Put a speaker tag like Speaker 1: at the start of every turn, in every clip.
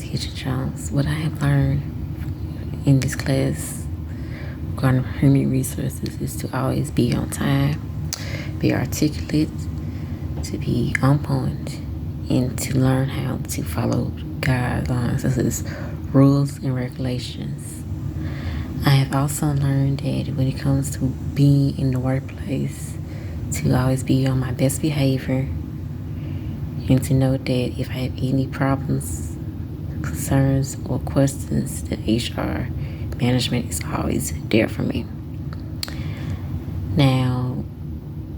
Speaker 1: Kitchen Jones. What I have learned in this class regarding human resources is to always be on time, be articulate, to be on point, and to learn how to follow guidelines, such as rules and regulations. I have also learned that when it comes to being in the workplace, to always be on my best behavior, and to know that if I have any problems, concerns, or questions, that HR management is always there for me. Now,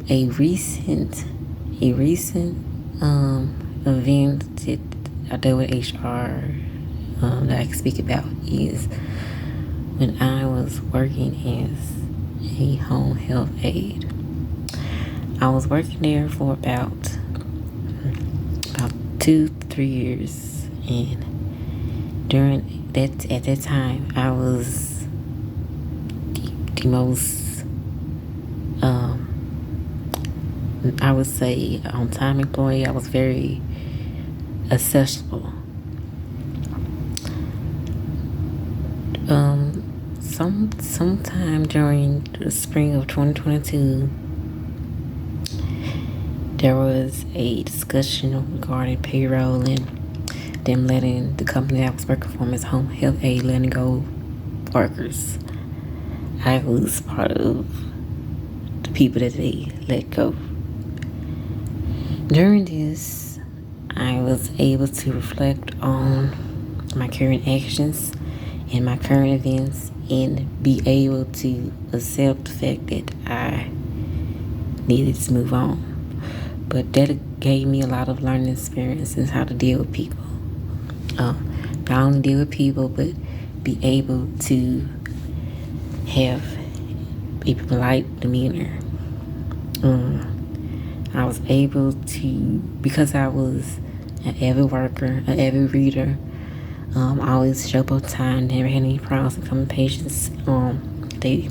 Speaker 1: a recent event that I did with HR that I can speak about is when I was working as a home health aide. I was working there for about 2-3 years, and at that time I was the most I would say on-time employee. I was very accessible. Sometime during the spring of 2022, there was a discussion regarding payroll and them letting the company I was working for as home health aide letting go workers. I was part of the people that they let go. During this, I was able to reflect on my current actions and my current events and be able to accept the fact that I needed to move on. But that gave me a lot of learning experiences how to deal with people. Not only deal with people, but be able to have a polite demeanor. I was able to, because I was an avid worker, an avid reader, I always show up on time, never had any problems with coming patients. They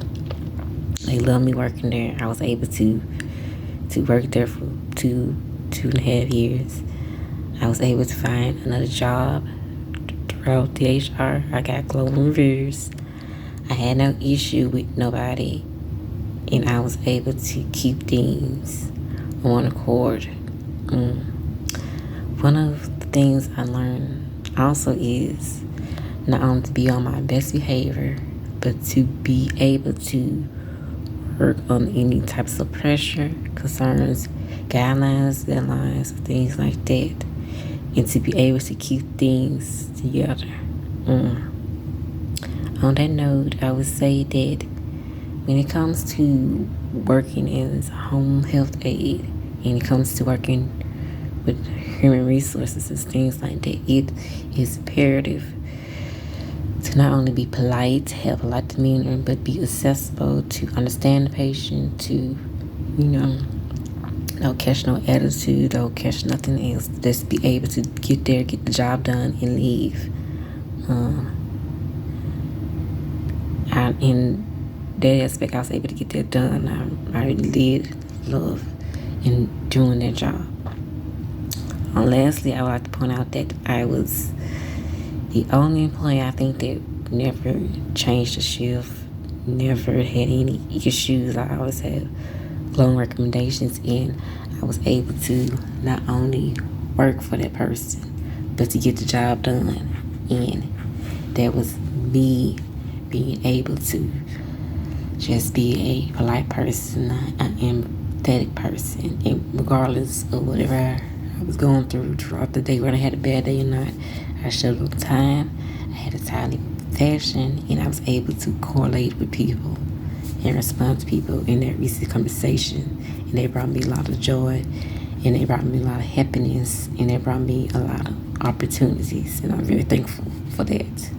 Speaker 1: love me working there. I was able to work there for 2.5 years. I was able to find another job throughout the HR. I got glowing reviews. I had no issue with nobody, and I was able to keep things on accord. One of the things I learned also is not only to be on my best behavior, but to be able to work on any types of pressure, concerns, guidelines, deadlines, things like that, and to be able to keep things together. On that note, I would say that when it comes to working as a home health aide, and it comes to working with human resources and things like that, it is imperative to not only be polite, have a polite demeanor, but be accessible, to understand the patient, to, don't catch no attitude, don't catch nothing else. Just be able to get there, get the job done, and leave. In that aspect, I was able to get that done. I really did love in doing that job. Lastly, I would like to point out that I was the only employee, I think, that never changed the shift, never had any issues. I always had glowing recommendations, and I was able to not only work for that person, but to get the job done. And that was me being able to just be a polite person, an empathetic person, and regardless of whatever I was going through throughout the day, whether I had a bad day or not, I showed up on time, I had a timely fashion, and I was able to correlate with people and respond to people in that recent conversation. And they brought me a lot of joy, and they brought me a lot of happiness, and they brought me a lot of opportunities, and I'm very thankful for that.